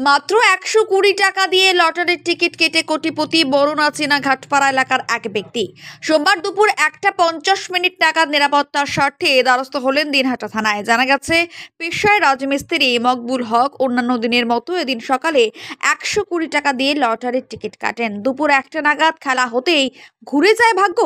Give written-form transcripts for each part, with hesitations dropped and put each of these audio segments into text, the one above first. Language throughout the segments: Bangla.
মাত্র 120 টাকা দিয়ে লটারির টিকিট কেটে কোটিপতি বরুণাচিনা ঘাটপাড়া এলাকার এক ব্যক্তি সোমবার দুপুর 1:50 নাগাদ নিরাপত্তার স্বার্থে দ্বারস্থ হলেন দিনহাটা থানায়। জানা গেছে, পেশায় রাজমিস্ত্রি মকবুল হক অন্যান্য দিনের মতো এদিন সকালে 120 টাকা দিয়ে লটারির টিকিট কাটেন। দুপুর 1টা নাগাদ খেলা হতেই ঘুরে যায় ভাগ্য।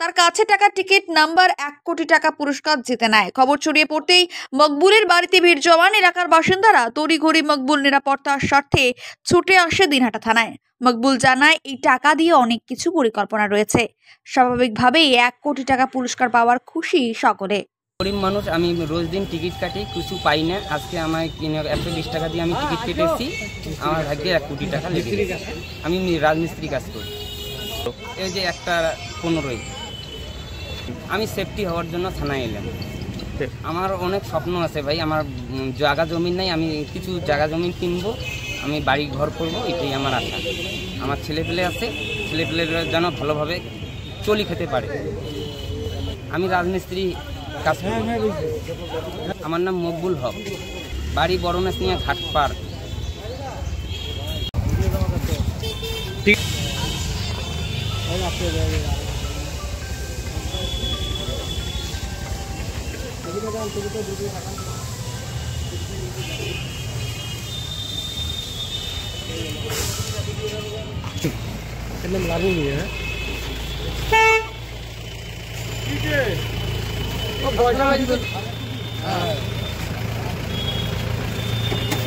তার কাছে টাকা টিকিট নাম্বার 1 কোটি টাকা পুরস্কার জিতে নেয়। খবর ছড়িয়ে পড়তেই মকবুলের বাড়িতে ভিড় জমান এলাকার বাসিন্দারা তড়িঘড়ি মকবুল নিরাপত্তার স্বার্থে ছুটে আসে দিনহাটা থানায়। মকবুল জানায়, এই টাকা দিয়ে অনেক কিছু পরিকল্পনা রয়েছে। স্বাভাবিকভাবেই 1 কোটি টাকা পুরস্কার পাওয়ার খুশি সকলে। গরিব মানুষ, আমি রোজ দিন টিকিট কাটি, কিছু পাই না। আজকে আমায় 120 টাকা দিয়ে আমি টিকিট কেটেছি। আমার ভাগ্যে 1 কোটি টাকা লেগে গেছে। আমি রাজমিস্ত্রি কাজ করি। এই যে 1:15 আমি সেফটি হওয়ার জন্য থানায় এলাম। আমার অনেক স্বপ্ন আছে ভাই, আমার জায়গা জমি নাই, আমি কিছু জায়গা জমি কিনবো, আমি বাড়ি ঘর করবো, এটাই আমার আশা। আমার ছেলেপেলে আছে, ছেলেপেলেরা যেন ভালোভাবে চলি খেতে পারে। আমি রাজমিস্ত্রি কাজ করি। আমার নাম মকবুল হক, বাড়ি বরুণাচিনা ঘাটপাড়। लागू नहीं है। ठीक है।